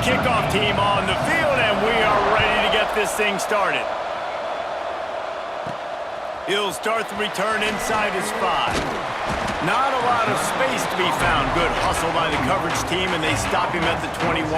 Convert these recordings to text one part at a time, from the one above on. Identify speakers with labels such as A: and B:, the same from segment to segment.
A: Kickoff team on the field, and we are ready to get this thing started. He'll start the return inside his 5. Not a lot of space to be found. Good hustle by the coverage team, and they stop him at the 21.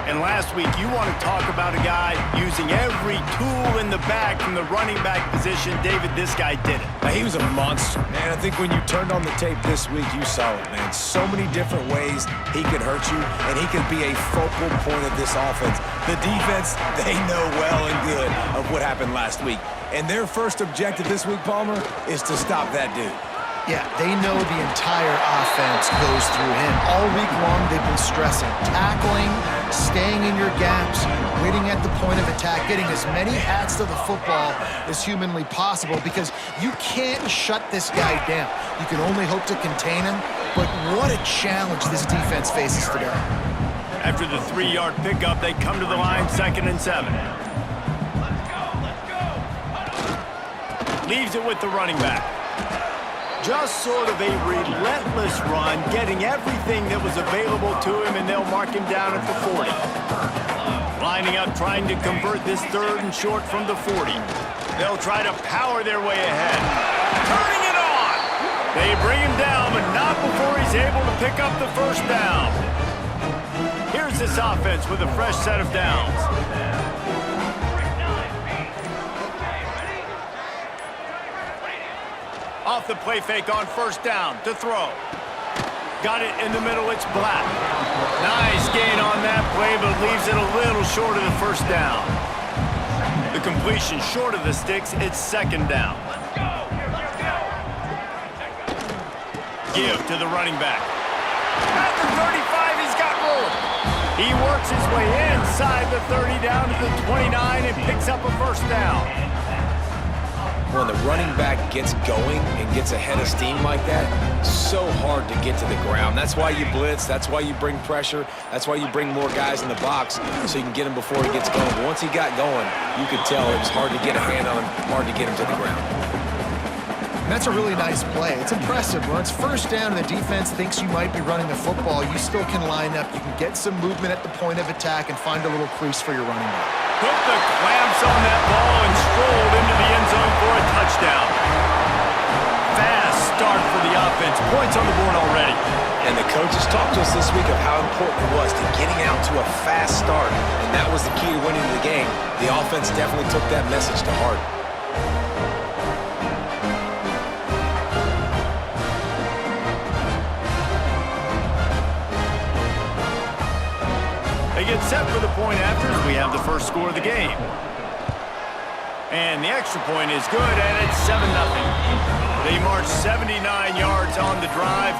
A: And last week, you want to talk about a guy using every tool in the bag from the running back position. David, this guy did it.
B: He was a monster, man. I think when you turned on the tape this week, you saw it, man. So many different ways he could hurt you, and he could be a focal point of this offense. The defense, they know well and good of what happened last week. And their first objective this week, Palmer, is to stop that dude.
C: Yeah, they know the entire offense goes through him. All week long, they've been stressing. Tackling, staying in your gaps, waiting at the point of attack, getting as many hats to the football as humanly possible because you can't shut this guy down. You can only hope to contain him, but what a challenge this defense faces today.
A: After the 3-yard pickup, they come to the line, 2nd and 7. Leaves it with the running back. Just sort of a relentless run, getting everything that was available to him, and they'll mark him down at the 40. Lining up, trying to convert this 3rd and short from the 40. They'll try to power their way ahead. Turning it on! They bring him down, but not before he's able to pick up the first down. Here's this offense with a fresh set of downs. Off the play fake on 1st down to throw. Got it in the middle, it's Black. Nice gain on that play, but leaves it a little short of the 1st down. The completion short of the sticks, it's 2nd down. Give to the running back. At the 35, he's got room. He works his way inside the 30 down to the 29 and picks up a 1st down.
B: When the running back gets going and gets ahead of steam like that, so hard to get to the ground. That's why you blitz. That's why you bring pressure. That's why you bring more guys in the box so you can get him before he gets going. But once he got going, you could tell it was hard to get a hand on him, hard to get him to the ground.
C: And that's a really nice play. It's impressive. When it's 1st down and the defense thinks you might be running the football, you still can line up. You can get some movement at the point of attack and find a little crease for your running back.
A: Put the clamps on that ball and strolled into the end zone for a touchdown. Fast start for the offense. Points on the board already.
B: And the coaches talked to us this week of how important it was to getting out to a fast start, and that was the key to winning the game. The offense definitely took that message to heart.
A: They get set for the point after as we have the first score of the game. And the extra point is good, and it's 7-0. They march 79 yards on the drive.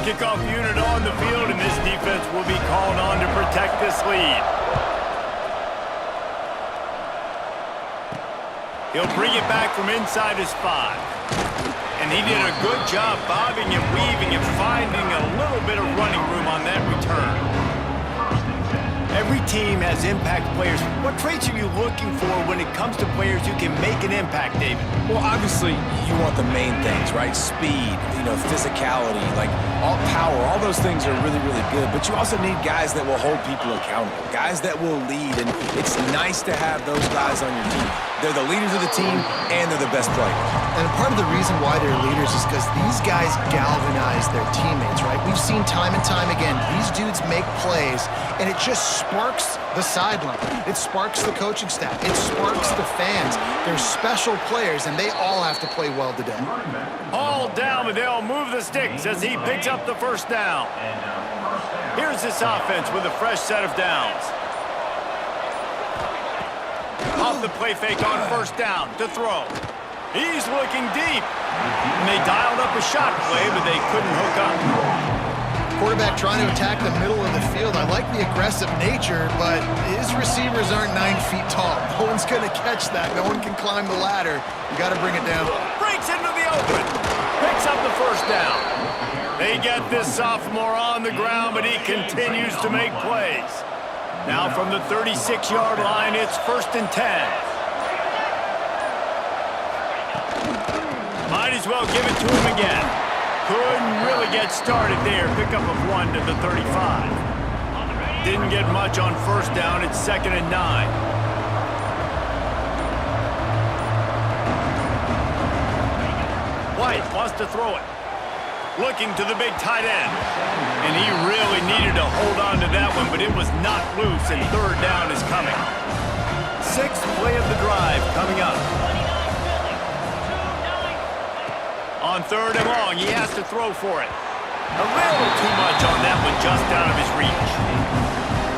A: Kickoff unit on the field, and this defense will be called on to protect this lead. He'll bring it back from inside his 5. And he did a good job bobbing and weaving and finding a little bit of running room on that return. Every team has impact players. What traits are you looking for when it comes to players who can make an impact, David?
B: Well, obviously, you want the main things, right? Speed, physicality, like all power, all those things are really, really good. But you also need guys that will hold people accountable, guys that will lead. And it's nice to have those guys on your team. They're the leaders of the team, and they're the best players.
C: And part of the reason why they're leaders is because these guys galvanize their teammates, right? We've seen time and time again, these dudes make plays, and it just sparks the sideline. It sparks the coaching staff. It sparks the fans. They're special players, and they all have to play well today.
A: All down, but they'll move the sticks as he picks up the 1st down. Here's this offense with a fresh set of downs. Off the play fake on 1st down to throw. He's looking deep. And they dialed up a shot play, but they couldn't hook up.
C: Quarterback trying to attack the middle of the field. I like the aggressive nature, but his receivers aren't 9 feet tall. No one's going to catch that. No one can climb the ladder. You got to bring it down.
A: Breaks into the open. Picks up the 1st down. They get this sophomore on the ground, but he continues to make plays. Now from the 36-yard line, it's 1st and 10. Might as well give it to him again. Couldn't really get started there. Pickup of 1 to the 35. Didn't get much on first down. It's 2nd and 9. White wants to throw it. Looking to the big tight end. And he really needed to hold on to that one, but it was not loose, and 3rd down is coming. 6th play of the drive coming up. On 3rd and long, he has to throw for it. A little too much on that one, just out of his reach.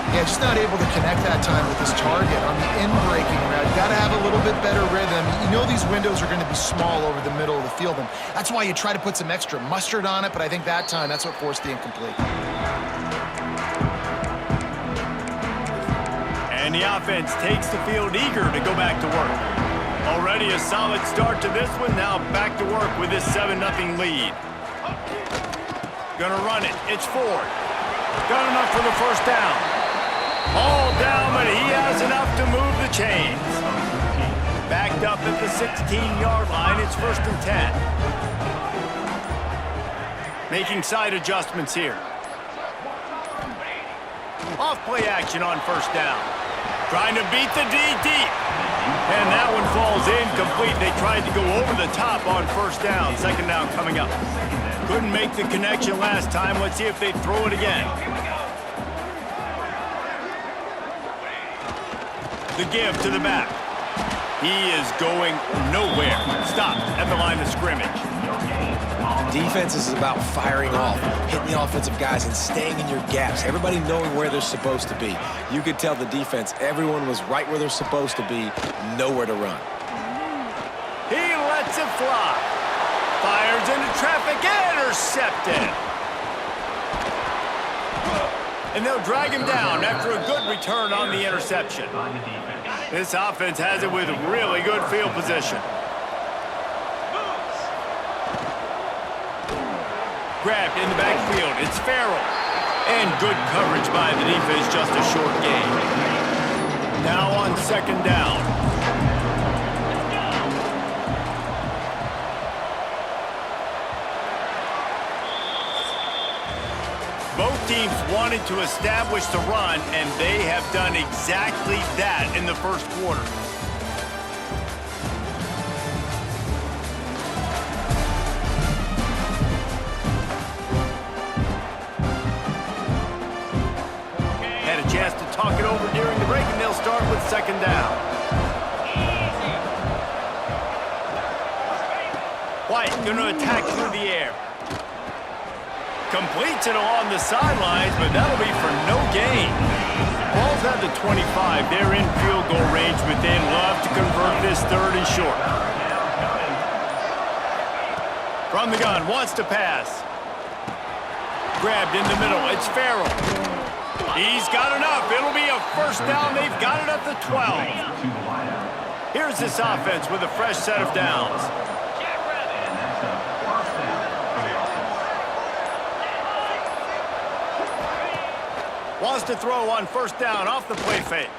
C: Yeah, just not able to connect that time with his target on the in-breaking route. You got to have a little bit better rhythm. You know these windows are going to be small over the middle of the field, and that's why you try to put some extra mustard on it, but I think that time, that's what forced the incomplete.
A: And the offense takes the field eager to go back to work. Already a solid start to this one. Now back to work with this 7-0 lead. Gonna run it. It's Ford. Got enough for the first down. All down, but he has enough to move the chains. Backed up at the 16-yard line. It's 1st and 10. Making side adjustments here. Off play action on first down. Trying to beat the D deep. And that one falls incomplete. They tried to go over the top on first down. 2nd down coming up. Couldn't make the connection last time. Let's see if they throw it again. The give to the back. He is going nowhere. Stopped at the line of scrimmage.
B: Defense is about firing off, hitting the offensive guys, and staying in your gaps. Everybody knowing where they're supposed to be. You could tell the defense, everyone was right where they're supposed to be, nowhere to run.
A: He lets it fly. Fires into traffic, intercepted. And they'll drag him down after a good return on the interception. This offense has it with really good field position. Grabbed in the backfield. It's Farrell. And good coverage by the defense, just a short gain. Now on 2nd down. Both teams wanted to establish the run, and they have done exactly that in the first quarter. Had a chance to talk it over during the break, and they'll start with 2nd down. White going to attack through the air. Completes it along the sidelines, but that'll be for no gain. Ball's at the 25. They're in field goal range, but they'd love to convert this 3rd and short. From the gun, wants to pass. Grabbed in the middle. It's Farrell. He's got enough. It'll be a first down. They've got it at the 12. Here's this offense with a fresh set of downs. Wants to throw on first down off the play fake.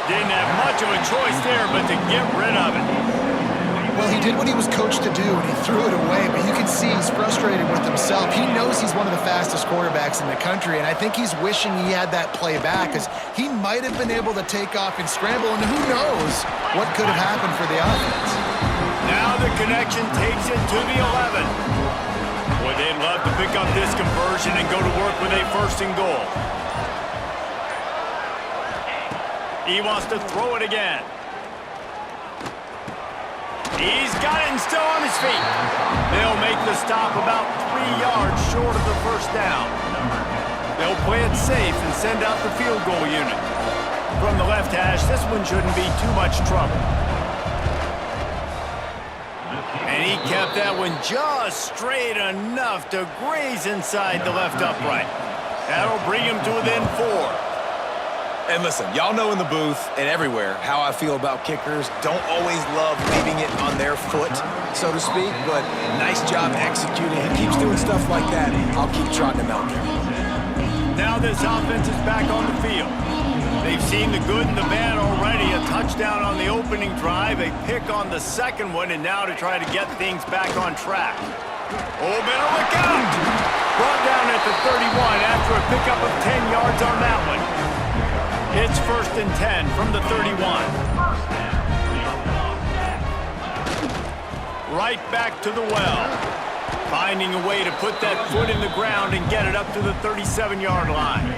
A: Didn't have much of a choice there, but to get rid of it.
C: Well, he did what he was coached to do, and he threw it away, but you can see he's frustrated with himself. He knows he's one of the fastest quarterbacks in the country, and I think he's wishing he had that play back, because he might have been able to take off and scramble, and who knows what could have happened for the offense.
A: Now the connection takes it to the 11. Boy, they'd love to pick up this conversion and go to work with a 1st and goal. He wants to throw it again. He's got it and still on his feet. They'll make the stop about 3 yards short of the first down. They'll play it safe and send out the field goal unit. From the left hash, this one shouldn't be too much trouble. And he kept that one just straight enough to graze inside the left upright. That'll bring him to within 4.
B: And listen, y'all know in the booth and everywhere how I feel about kickers. Don't always love leaving it on their foot, so to speak, but nice job executing. He keeps doing stuff like that. I'll keep trotting him out there.
A: Now this offense is back on the field. They've seen the good and the bad already. A touchdown on the opening drive, a pick on the second one, and now to try to get things back on track. Oh, better look out! Brought down at the 31 after a pickup of 10 yards on that one. It's 1st and 10 from the 31. Right back to the well. Finding a way to put that foot in the ground and get it up to the 37-yard line.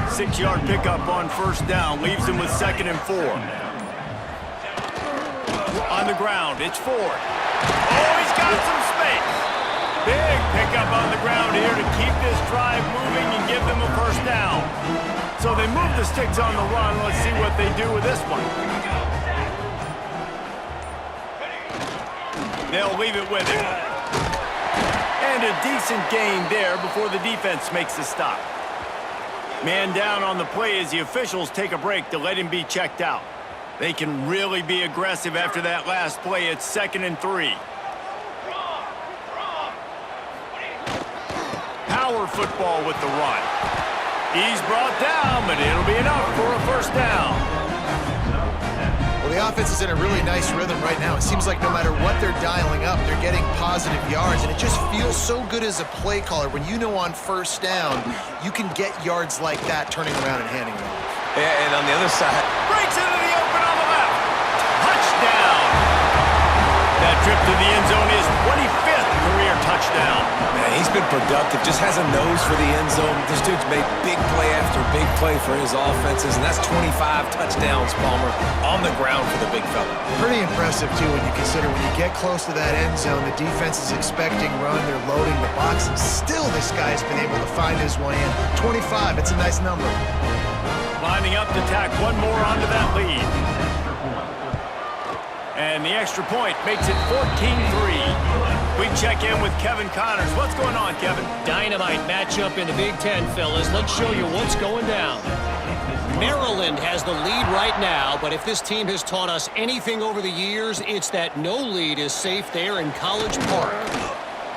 A: 6-yard pickup on 1st down leaves him with 2nd and 4. On the ground, it's Ford. Oh, he's got some space. Big pickup on the ground here to keep this drive moving and give them a 1st down. So they move the sticks on the run. Let's see what they do with this one. They'll leave it with him. And a decent gain there before the defense makes a stop. Man down on the play as the officials take a break to let him be checked out. They can really be aggressive after that last play. It's 2nd and 3. Power football with the run. He's brought down, but it'll be enough for a 1st down.
C: Well, the offense is in a really nice rhythm right now. It seems like no matter what they're dialing up, they're getting positive yards, and it just feels so good as a play caller when you know on 1st down you can get yards like that turning around and handing it off.
B: Yeah, and on the other side,
A: Breaks into the open on the left. Touchdown. That trip to the end zone is 25th career touchdown.
B: man, he's been productive, just has a nose for the end zone. This dude's made big play after big play for his offenses, and that's 25 touchdowns, Palmer, on the ground for the big fella.
C: Pretty impressive, too, when you consider when you get close to that end zone, the defense is expecting run, they're loading the box, and still this guy's been able to find his way in. 25, it's a nice number.
A: Lining up to tack one more onto that lead. And the extra point makes it 14-3. We check in with Kevin Connors. What's going on, Kevin?
D: Dynamite matchup in the Big Ten, fellas. Let's show you what's going down. Maryland has the lead right now, but if this team has taught us anything over the years, it's that no lead is safe there in College Park.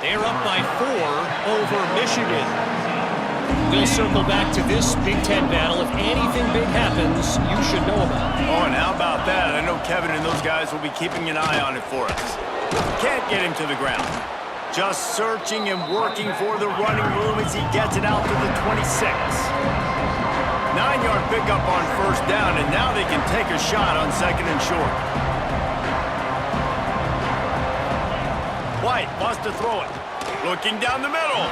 D: They're up by 4 over Michigan. We'll circle back to this Big Ten battle. If anything big happens, you should know about it.
A: Oh, and how about that? I know Kevin and those guys will be keeping an eye on it for us. Can't get him to the ground. Just searching and working for the running room as he gets it out to the 26. 9-yard pickup on 1st down, and now they can take a shot on 2nd and short. White wants to throw it. Looking down the middle.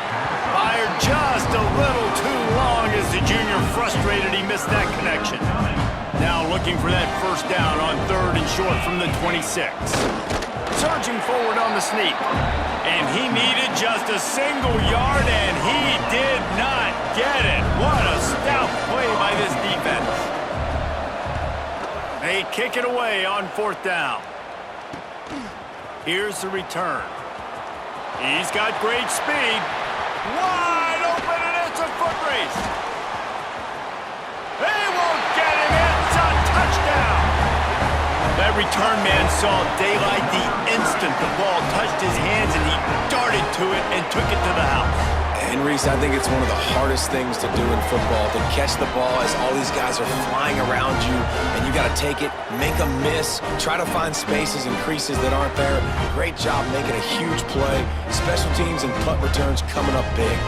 A: Fired just a little too long as the junior frustrated he missed that connection. Now looking for that 1st down on 3rd and short from the 26. Surging forward on the sneak. And he needed just a single yard, and he did not get it. What a stout play by this defense. They kick it away on 4th down. Here's the return. He's got great speed. Wide open, and it's a foot race. They won't get him. It's a touchdown. That return man saw daylight the instant the ball touched his hands, and he darted to it and took it to the house.
B: And Reese, I think it's one of the hardest things to do in football, to catch the ball as all these guys are flying around you, and you got to take it, make a miss, try to find spaces and creases that aren't there. Great job making a huge play. Special teams and punt returns coming up big.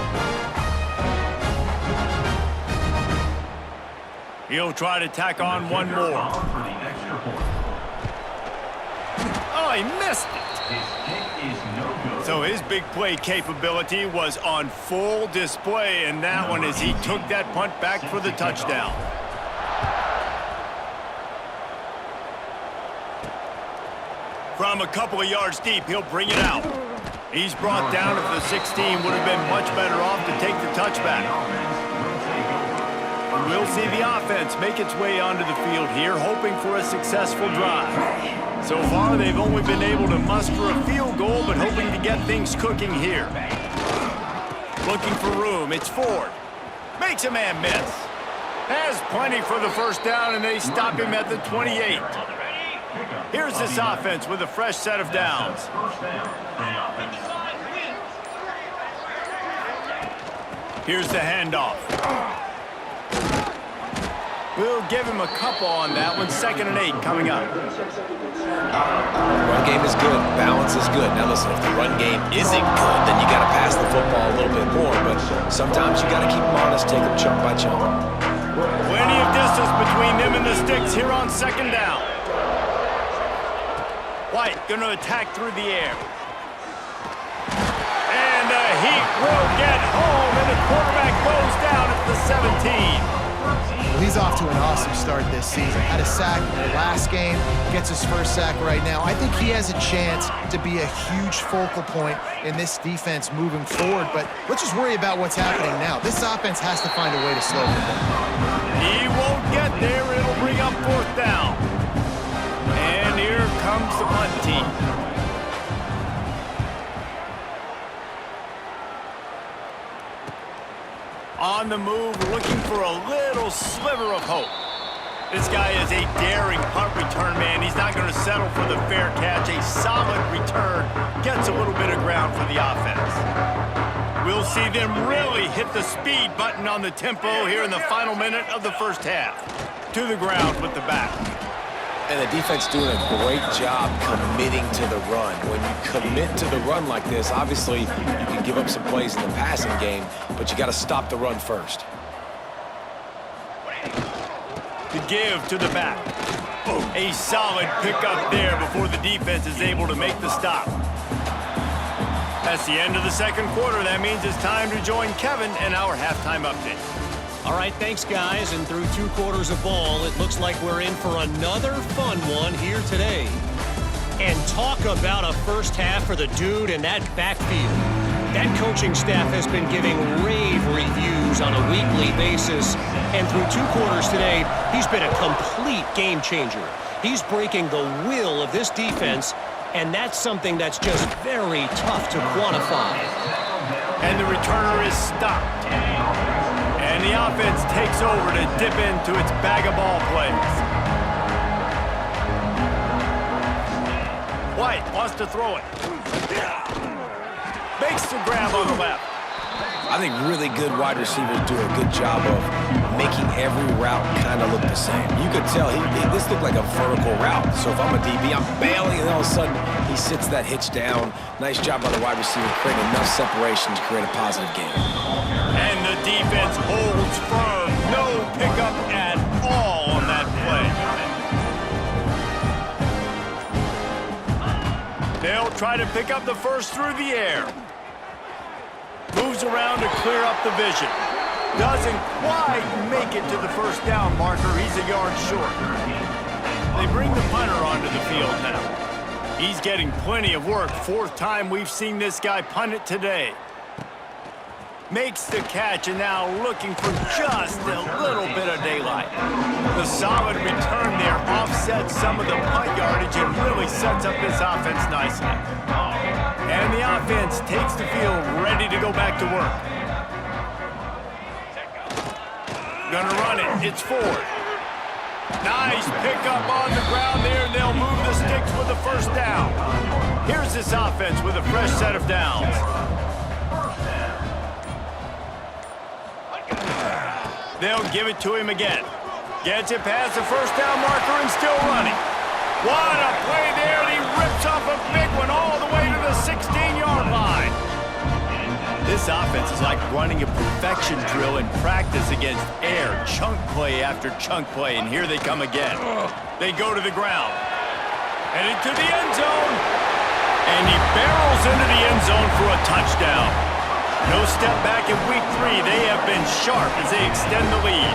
A: He'll try to tack on one more. Oh, he missed it. So his big play capability was on full display in that one as he took that punt back for the touchdown. From a couple of yards deep, he'll bring it out. He's brought down at the 16, would have been much better off to take the touchback. We'll see the offense make its way onto the field here, hoping for a successful drive. So far, they've only been able to muster a field goal, but hoping to get things cooking here. Looking for room, it's Ford. Makes a man miss. Has plenty for the 1st down, and they stop him at the 28. Here's this offense with a fresh set of downs. Here's the handoff. We'll give him a couple on that one. 2nd and 8 coming up.
B: Run game is good. Balance is good. Now listen, if the run game isn't good, then you got to pass the football a little bit more. But sometimes you got to keep them honest, take them chunk by chunk.
A: Plenty of distance between them and the sticks here on 2nd down. White going to attack through the air. And the heat will get home, and the quarterback goes down at the 17.
C: He's off to an awesome start this season. Had a sack in the last game, gets his first sack right now. I think he has a chance to be a huge focal point in this defense moving forward, but let's just worry about what's happening now. This offense has to find a way to slow him down.
A: He won't get there. It'll bring up 4th down. And here comes the punt team. On the move, looking for a little sliver of hope. This guy is a daring punt return man. He's not going to settle for the fair catch. A solid return gets a little bit of ground for the offense. We'll see them really hit the speed button on the tempo here in the final minute of the first half. To the ground with the back.
B: And the defense doing a great job committing to the run. When you commit to the run like this, obviously you can give up some plays in the passing game, but you got to stop the run first.
A: To give to the back. A solid pickup there before the defense is able to make the stop. That's the end of the 2nd quarter. That means it's time to join Kevin in our halftime update.
D: All right, thanks, guys. And through 2 quarters of ball, it looks like we're in for another fun one here today. And talk about a first half for the dude in that backfield. That coaching staff has been giving rave reviews on a weekly basis. And through 2 quarters today, he's been a complete game changer. He's breaking the will of this defense, and that's something that's just very tough to quantify.
A: And the returner is stopped. And the offense takes over to dip into its bag of ball plays. White wants to throw it. Makes the grab on the left.
B: I think really good wide receivers do a good job of making every route kind of look the same. You could tell this looked like a vertical route. So if I'm a DB, I'm bailing, and all of a sudden he sits that hitch down. Nice job by the wide receiver, creating enough separation to create a positive game.
A: And the defense holds firm. No pickup at all on that play. They'll try to pick up the first through the air. Moves around to clear up the vision. Doesn't quite make it to the first down marker. He's a yard short. They bring the punter onto the field now. He's getting plenty of work. 4th time we've seen this guy punt it today. Makes the catch, and now looking for just a little bit of daylight. The solid return there offsets some of the punt yardage and really sets up this offense nicely. And the offense takes the field ready to go back to work. Gonna run it. It's Ford. Nice pickup on the ground there, and they'll move the sticks with the first down. Here's this offense with a fresh set of downs. They'll give it to him again. Gets it past the first down marker and still running. What a play there, and he rips off a big one all the way to the 16-yard line. This offense is like running a perfection drill in practice against air. Chunk play after chunk play, and here they come again. They go to the ground. And into the end zone. And he barrels into the end zone for a touchdown. No step back in week 3. They have been sharp as they extend the lead.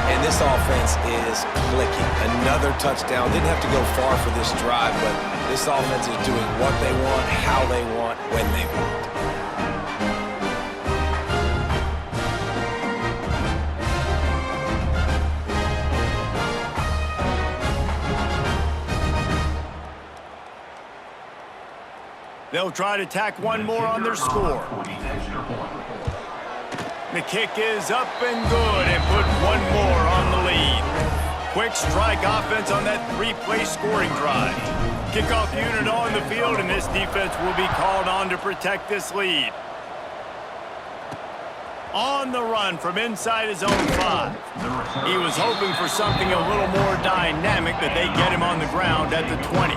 B: And this offense is clicking. Another touchdown. Didn't have to go far for this drive, but this offense is doing what they want, how they want, when they want.
A: They'll try to tack one more on their score. The kick is up and good, and put one more on the lead. Quick strike offense on that 3-play scoring drive. Kickoff unit on the field, and this defense will be called on to protect this lead. On the run from inside his own 5. He was hoping for something a little more dynamic, but they get him on the ground at the 20.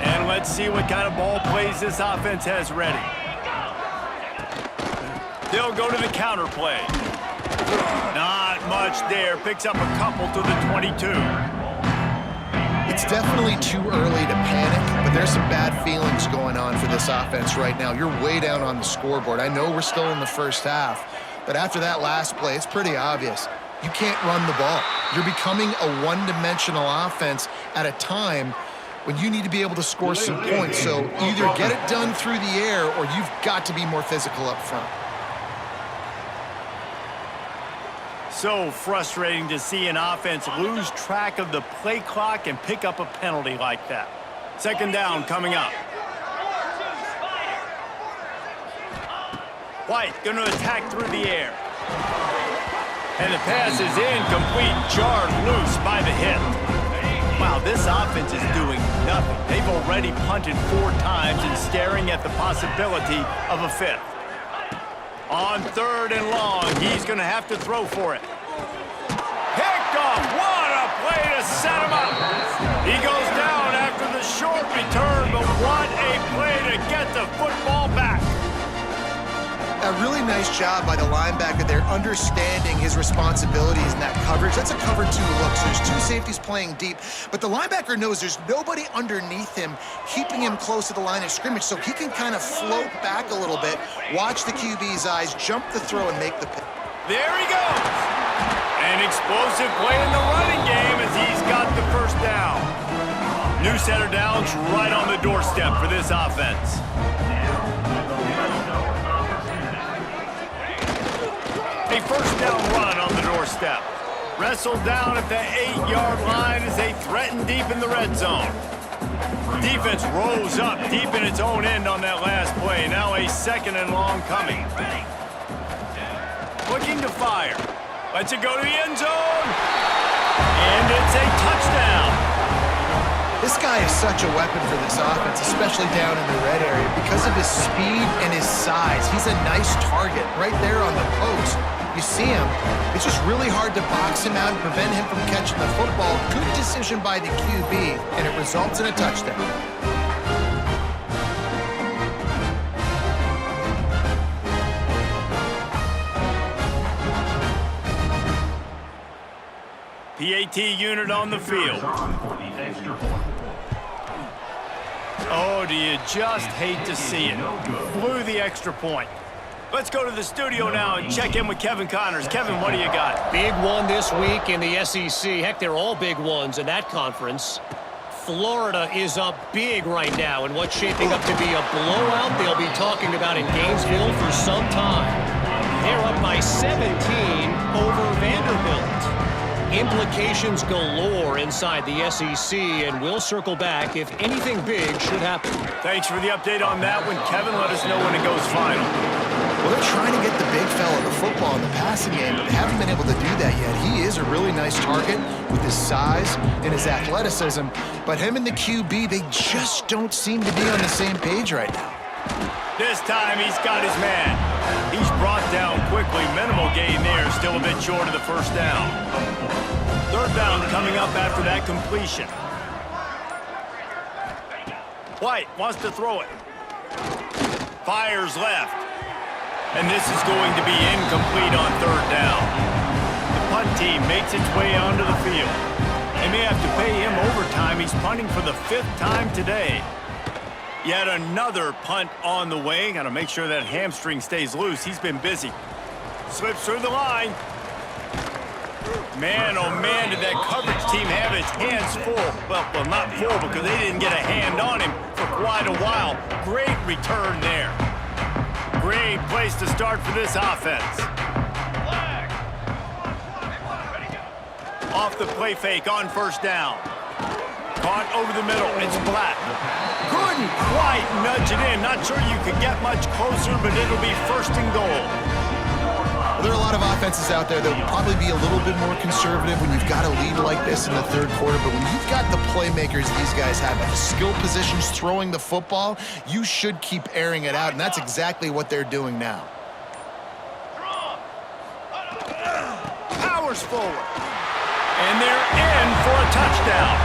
A: And let's see what kind of ball plays this offense has ready. They'll go to the counter play. Not much there. Picks up a couple to the 22.
C: It's definitely too early to panic, but there's some bad feelings going on for this offense right now. You're way down on the scoreboard. I know we're still in the first half, but after that last play, it's pretty obvious. You can't run the ball. You're becoming a one-dimensional offense at a time when you need to be able to score some points. So either get it done through the air or you've got to be more physical up front.
A: So frustrating to see an offense lose track of the play clock and pick up a penalty like that. Second down coming up. White going to attack through the air. And the pass is incomplete, jarred loose by the hit. Wow, this offense is doing nothing. They've already punted 4 times and staring at the possibility of a 5th. On 3rd and long, he's going to have to throw for it. Picked off. What a play to set him up. He goes down after the short return, but what a play to get the football back.
C: A really nice job by the linebacker there, understanding his responsibilities in that coverage. That's a cover 2 look, so there's 2 safeties playing deep, but the linebacker knows there's nobody underneath him, keeping him close to the line of scrimmage, so he can kind of float back a little bit, watch the QB's eyes, jump the throw, and make the pick.
A: There he goes. An explosive play in the running game as he's got the first down. New set of downs right on the doorstep for this offense. A first down run on the doorstep. Wrestled down at the 8-yard line as they threaten deep in the red zone. Defense rose up deep in its own end on that last play. Now a 2nd and long coming. Looking to fire. Lets it go to the end zone. And it's a touchdown.
C: This guy is such a weapon for this offense, especially down in the red area, because of his speed and his size. He's a nice target right there on the post. You see him, it's just really hard to box him out and prevent him from catching the football. Good decision by the QB, and it results in a touchdown.
A: PAT unit on the field. Oh, do you just hate to see it? Blew the extra point. Let's go to the studio now and check in with Kevin Connors. Kevin, what do you got?
D: Big one this week in the SEC. Heck, they're all big ones in that conference. Florida is up big right now in what's shaping up to be a blowout they'll be talking about in Gainesville for some time. They're up by 17 over Vanderbilt. Implications galore inside the SEC, and we'll circle back if anything big should happen.
A: Thanks for the update on that one, Kevin. Let us know when it goes final.
C: Well, they're trying to get the big fella the football in the passing game, but they haven't been able to do that yet. He is a really nice target with his size and his athleticism, but him and the QB, they just don't seem to be on the same page right now.
A: This time he's got his man. He's brought down quickly. Minimal gain there, still a bit short of the first down. 3rd down coming up after that completion. White wants to throw it. Fires left. And this is going to be incomplete on 3rd down. The punt team makes its way onto the field. They may have to pay him overtime. He's punting for the 5th time today. Yet another punt on the way. Got to make sure that hamstring stays loose. He's been busy. Slips through the line. Man, oh man, did that coverage team have its hands full. Well, not full because they didn't get a hand on him for quite a while. Great return there. Great place to start for this offense. Off the play fake on 1st down. Caught over the middle. It's Black. Couldn't quite nudge it in. Not sure you could get much closer, but it'll be 1st and goal.
C: Well, there are a lot of offenses out there that will probably be a little bit more conservative when you've got a lead like this in the 3rd quarter, but when you've got the playmakers these guys have at the skill positions throwing the football, you should keep airing it out, and that's exactly what they're doing now.
A: force forward. And they're in for a touchdown.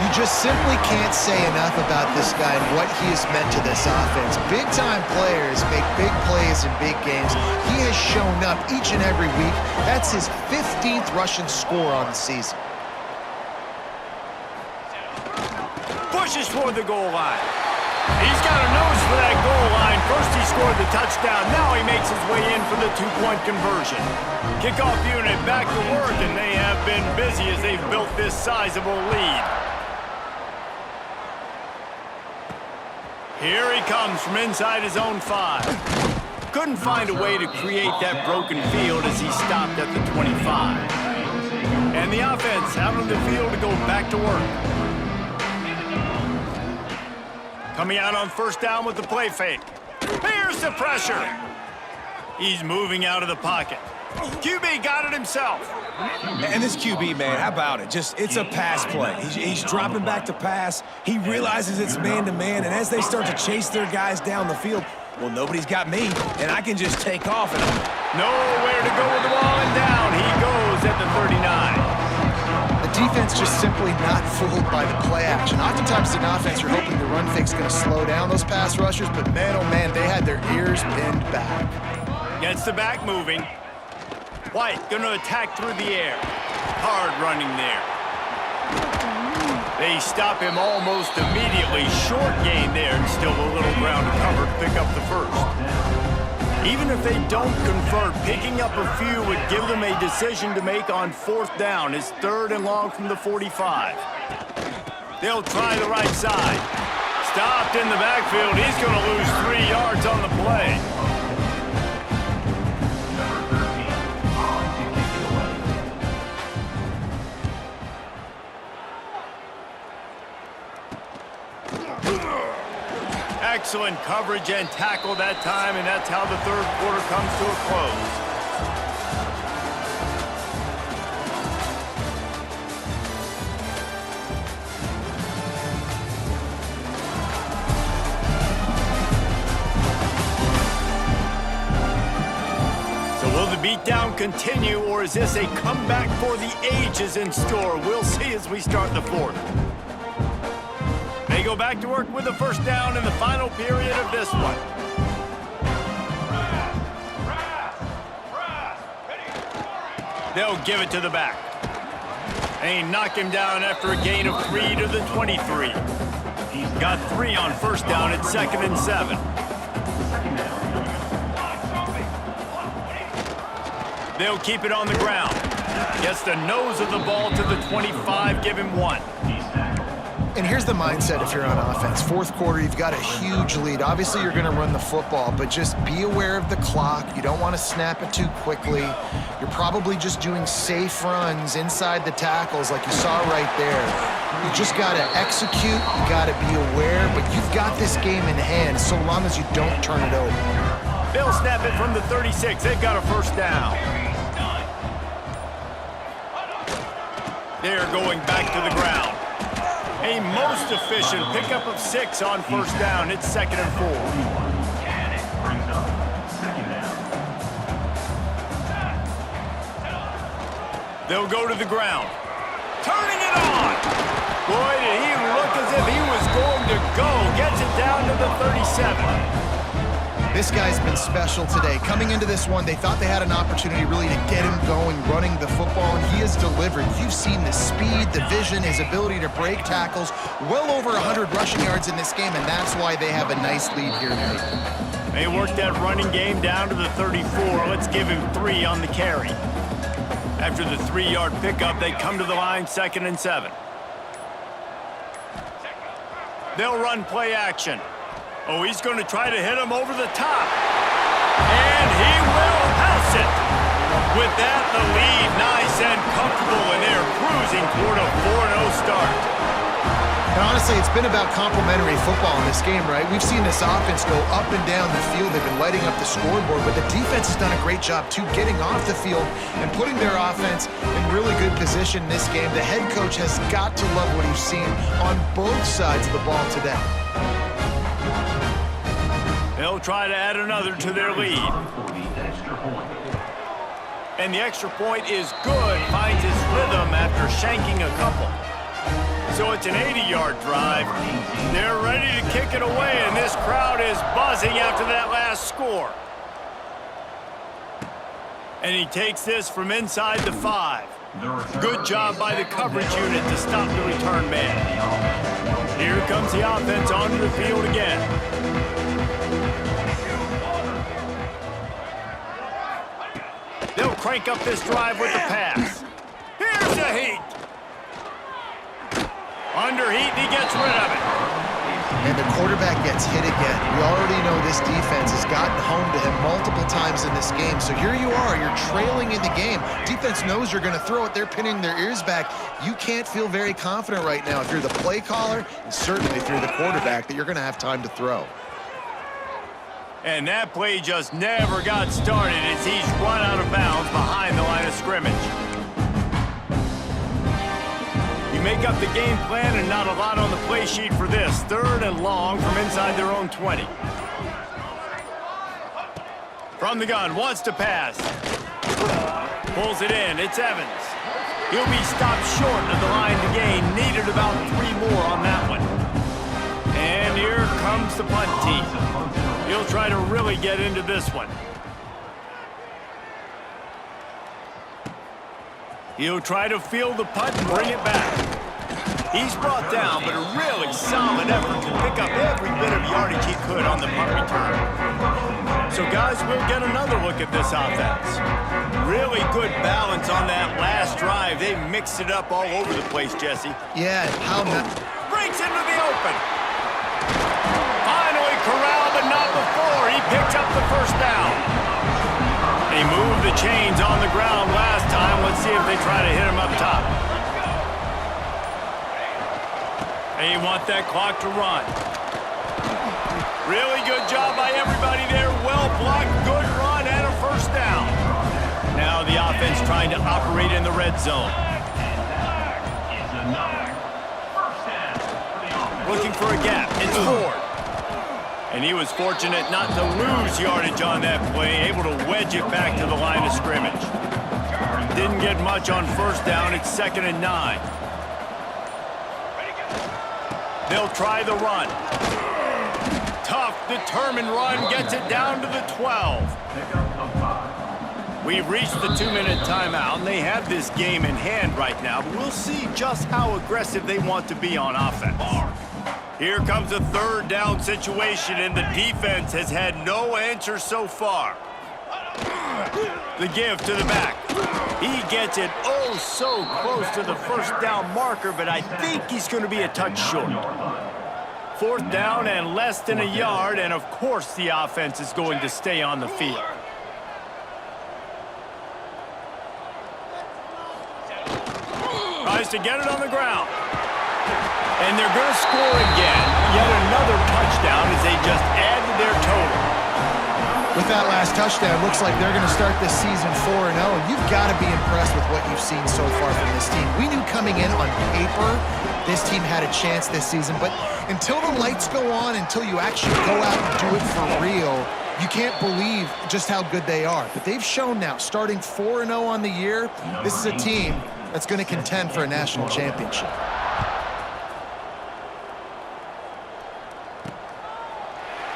C: You just simply can't say enough about this guy and what he has meant to this offense. Big-time players make big plays in big games. He has shown up each and every week. That's his 15th rushing score on the season.
A: Pushes for the goal line. He's got a nose for that goal line. First he scored the touchdown. Now he makes his way in for the two-point conversion. Kickoff unit back to work, and they have been busy as they've built this sizable lead. Here he comes from inside his own 5. Couldn't find a way to create that broken field as he stopped at the 25. And the offense out on the field to go back to work. Coming out on first down with the play fake. Here's the pressure. He's moving out of the pocket. QB got it himself.
B: And this QB, man, how about it? It's a pass play. He's dropping back to pass. He realizes it's man-to-man, and as they start to chase their guys down the field, well, nobody's got me, and I can just take off. And
A: nowhere to go with the ball, and down he goes at the 39.
C: The defense just simply not fooled by the play action. Oftentimes in offense, you're hoping the run fake's going to slow down those pass rushers, but man, oh man, they had their ears pinned back.
A: Gets the back moving. White going to attack through the air. Hard running there. They stop him almost immediately. Short gain there, and still a little ground to cover to pick up the first. Even if they don't convert, picking up a few would give them a decision to make on fourth down. It's 3rd and long from the 45. They'll try the right side. Stopped in the backfield. He's going to lose 3 yards on the play. Excellent coverage and tackle that time, and that's how the 3rd quarter comes to a close. So will the beatdown continue, or is this a comeback for the ages in store? We'll see as we start the 4th. They go back to work with a first down in the final period of this one. They'll give it to the back. They knock him down after a gain of 3 to the 23. Got 3 on first down at 2nd and 7. They'll keep it on the ground. Gets the nose of the ball to the 25, give him 1.
C: And here's the mindset if you're on offense. 4th quarter, you've got a huge lead. Obviously, you're going to run the football, but just be aware of the clock. You don't want to snap it too quickly. You're probably just doing safe runs inside the tackles like you saw right there. You just got to execute. You got to be aware, but you've got this game in hand so long as you don't turn it over.
A: They'll snap it from the 36. They've got a first down. They're going back to the ground. A most efficient pickup of 6 on first down. It's 2nd and 4. They'll go to the ground. Turning it on. Boy, did he look as if he was going to go. Gets it down to the 37.
C: This guy's been special today. Coming into this one, they thought they had an opportunity really to get him going, running the football, and he has delivered. You've seen the speed, the vision, his ability to break tackles. Well over 100 rushing yards in this game, and that's why they have a nice lead here tonight.
A: They worked that running game down to the 34. Let's give him 3 on the carry. After the 3-yard pickup, they come to the line, 2nd and 7. They'll run play action. Oh, he's going to try to hit him over the top. And he will house it. With that, the lead nice and comfortable, and they're cruising toward a 4-0 start.
C: And honestly, it's been about complementary football in this game, right? We've seen this offense go up and down the field. They've been lighting up the scoreboard, but the defense has done a great job, too, getting off the field and putting their offense in really good position in this game. The head coach has got to love what he's seen on both sides of the ball today. They'll try to add another to their lead.
A: And the extra point is good, finds his rhythm after shanking a couple. So it's an 80-yard drive. They're ready to kick it away, and this crowd is buzzing after that last score. And he takes this from inside the 5. Good job by the coverage unit to stop the return man. Here comes the offense onto the field again. They'll crank up this drive with the pass. Here's the heat. Under heat, and he gets rid of it.
C: And the quarterback gets hit again. We already know this defense has gotten home to him multiple times in this game. So here you are, you're trailing in the game. Defense knows you're going to throw it. They're pinning their ears back. You can't feel very confident right now if you're the play caller, and certainly if you're the quarterback, that you're going to have time to throw.
A: And that play just never got started as he's run out of bounds behind the line of scrimmage. You make up the game plan and not a lot on the play sheet for this. 3rd and long from inside their own 20. From the gun, wants to pass. Pulls it in, it's Evans. He'll be stopped short of the line to gain. Needed about 3 more on that one. And here comes the punt team. He'll try to really get into this one. He'll try to field the punt and bring it back. He's brought down, but a really solid effort to pick up every bit of yardage he could on the punt return. So, guys, we'll get another look at this offense. Really good balance on that last drive. They mixed it up all over the place, Jesse.
C: Yeah, how not?
A: Breaks into the open. Finally corralled, but not before. He picks up the first down. He moved the chains on the ground last time. Let's see if they try to hit him up top. They want that clock to run. Really good job by everybody there. Well blocked, good run, and a first down. Now the offense trying to operate in the red zone. Looking for a gap. It's Ford. And he was fortunate not to lose yardage on that play, able to wedge it back to the line of scrimmage. Didn't get much on first down. It's 2nd and 9. They'll try the run. Tough, determined run, gets it down to the 12. We've reached the 2-minute timeout, and they have this game in hand right now, but we'll see just how aggressive they want to be on offense. Here comes a 3rd down situation, and the defense has had no answer so far. The give to the back. He gets it oh so close to the first down marker, but I think he's going to be a touch short. 4th down and less than a yard, and of course the offense is going to stay on the field. Tries to get it on the ground. And they're going to score again. Yet another touchdown as they just add to their total.
C: With that last touchdown, looks like they're going to start this season 4-0. You've got to be impressed with what you've seen so far from this team. We knew coming in on paper this team had a chance this season, but until the lights go on, until you actually go out and do it for real, you can't believe just how good they are. But they've shown now, starting 4-0 on the year, this is a team that's going to contend for a national championship.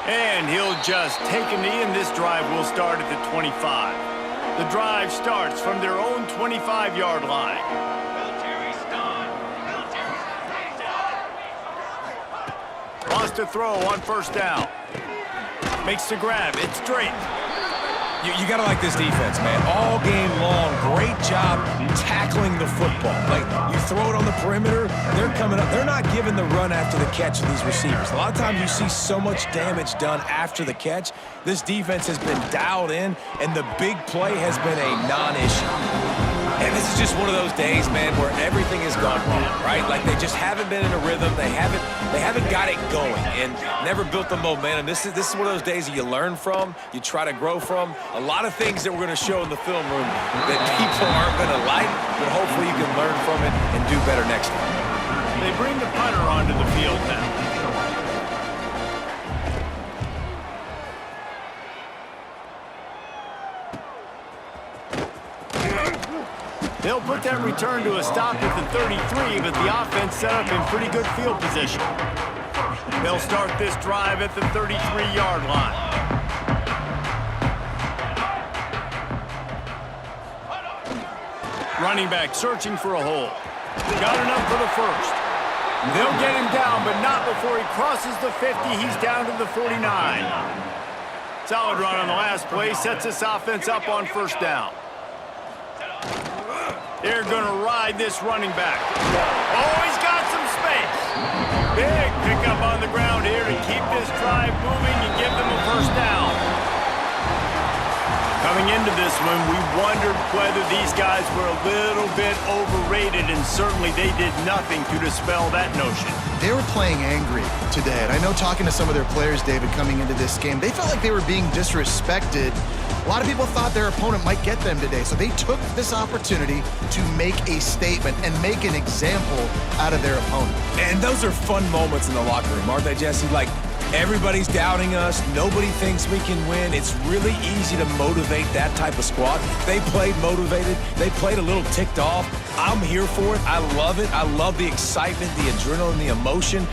A: And he'll just take a knee, and this drive will start at the 25. The drive starts from their own 25-yard line. Wants to throw on first down. Makes the grab. It's straight.
B: You got to like this defense, man. All game long, great job tackling the football. Like, you throw it on the perimeter, they're coming up. They're not giving the run after the catch to these receivers. A lot of times you see so much damage done after the catch. This defense has been dialed in, and the big play has been a non-issue. And this is just one of those days, man, where everything has gone wrong, right? Like, they just haven't been in a rhythm. They haven't got it going and never built the momentum. This is one of those days that you learn from, you try to grow from. A lot of things that we're going to show in the film room that people aren't going to like, but hopefully you can learn from it and do better next time.
A: They bring the punter onto the field now. They'll put that return to a stop at the 33, but the offense set up in pretty good field position. They'll start this drive at the 33-yard line. Running back searching for a hole. Got enough for the first. They'll get him down, but not before he crosses the 50. He's down to the 49. Solid run on the last play. Sets this offense up on first down. They're going to ride this running back. Oh, he's got some space. Big pickup on the ground here to keep this drive moving and give them a first down. Coming into this one, we wondered whether these guys were a little bit overrated, and certainly they did nothing to dispel that notion.
C: They were playing angry today, and I know talking to some of their players, David, coming into this game, they felt like they were being disrespected. A lot of people thought their opponent might get them today, so they took this opportunity to make a statement and make an example out of their opponent.
B: And those are fun moments in the locker room, aren't they, Jesse? Like, everybody's doubting us. Nobody thinks we can win. It's really easy to motivate that type of squad. They played motivated. They played a little ticked off. I'm here for it. I love it. I love the excitement, the adrenaline, the emotion.